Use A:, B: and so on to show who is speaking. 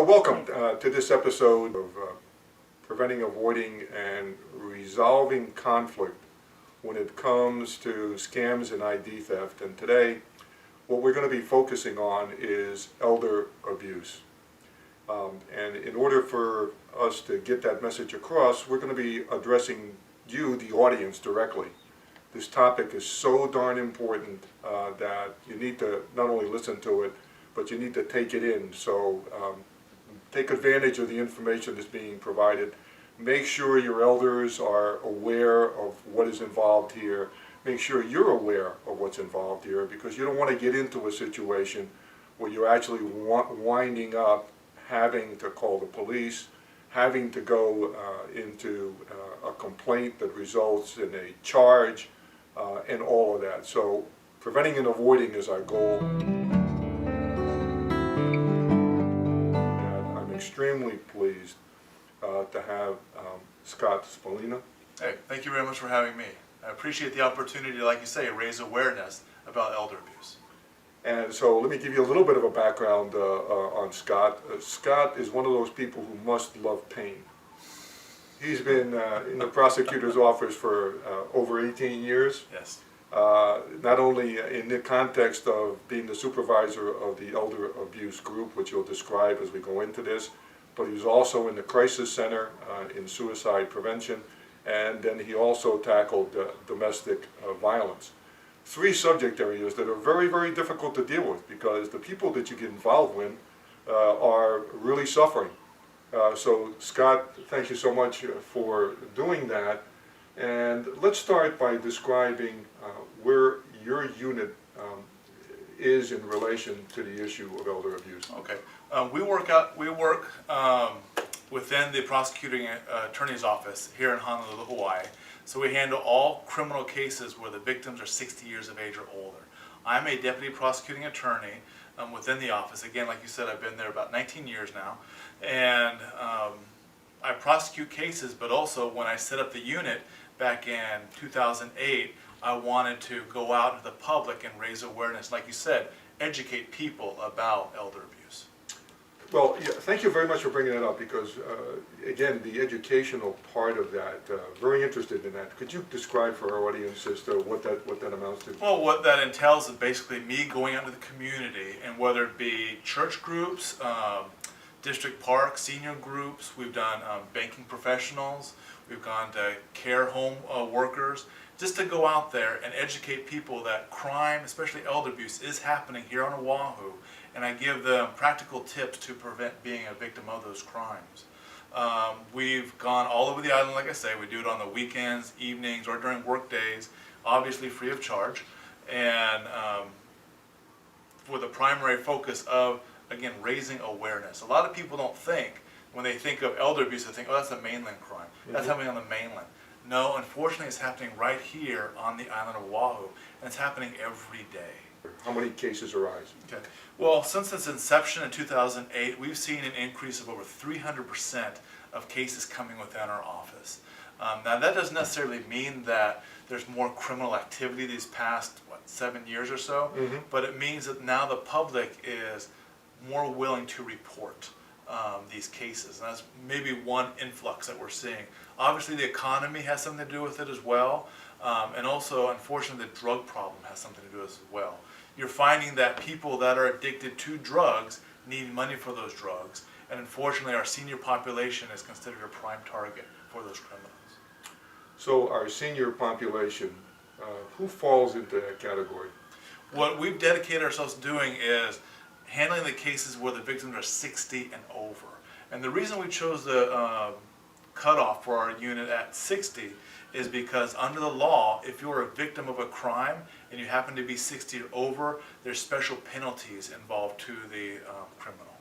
A: So welcome to this episode of preventing, avoiding, and resolving conflict when it comes to scams and ID theft. And today, what we're going to be focusing on is elder abuse. And in order for us to get that message across, we're going to be addressing you, the audience, directly. This topic is so darn important that you need to not only listen to it, but you need to take it in. So take advantage of the information that's being provided. Make sure your elders are aware of what is involved here. Make sure you're aware of what's involved here, because you don't want to get into a situation where you're actually winding up having to call the police, having to go into a complaint that results in a charge, and all of that. So preventing and avoiding is our goal. And I'm extremely pleased to have Scott Spallina.
B: Hey, thank you very much for having me. I appreciate the opportunity to, like you say, raise awareness about elder abuse.
A: And so let me give you a little bit of a background on Scott. Scott is one of those people who must love pain. He's been in the prosecutor's office for over 18 years.
B: Yes.
A: Not only in the context of being the supervisor of the elder abuse group, which you'll describe as we go into this, but he was also in the crisis center in suicide prevention, and then he also tackled domestic violence. Three subject areas that are very, very difficult to deal with, because the people that you get involved with are really suffering. So Scott, thank you so much for doing that. And let's start by describing where your unit is in relation to the issue of elder abuse.
B: Okay. We work within the prosecuting attorney's office here in Honolulu, Hawaii. So we handle all criminal cases where the victims are 60 years of age or older. I'm a deputy prosecuting attorney within the office. Again, like you said, I've been there about 19 years now. And I prosecute cases, but also when I set up the unit back in 2008, I wanted to go out to the public and raise awareness, like you said, educate people about elder abuse.
A: Well, yeah, thank you very much for bringing that up, because again, the educational part of that, very interested in that. Could you describe for our audience as to what that amounts to?
B: Well, what that entails is basically me going out to the community, and whether it be church groups, district parks, senior groups, we've done banking professionals, we've gone to care home workers, just to go out there and educate people that crime, especially elder abuse, is happening here on Oahu, and I give them practical tips to prevent being a victim of those crimes. We've gone all over the island, like I say. We do it on the weekends, evenings, or during work days, obviously free of charge, and with a primary focus of, again, raising awareness. A lot of people don't think, when they think of elder abuse, they think, oh, that's a mainland crime. That's happening on the mainland. No, unfortunately, it's happening right here on the island of Oahu, and it's happening every day.
A: How many cases arise?
B: Okay. Well, since its inception in 2008, we've seen an increase of over 300% of cases coming within our office. Now, that doesn't necessarily mean that there's more criminal activity these past, 7 years or so, but it means that now the public is more willing to report these cases. And that's maybe one influx that we're seeing. Obviously, the economy has something to do with it as well, and also, unfortunately, the drug problem has something to do with it as well. You're finding that people that are addicted to drugs need money for those drugs, and unfortunately, our senior population is considered a prime target for those criminals.
A: So our senior population, who falls into that category?
B: What we've dedicated ourselves to doing is handling the cases where the victims are 60 and over. And the reason we chose the cutoff for our unit at 60 is because under the law, if you're a victim of a crime and you happen to be 60 or over, there's special penalties involved to the criminal.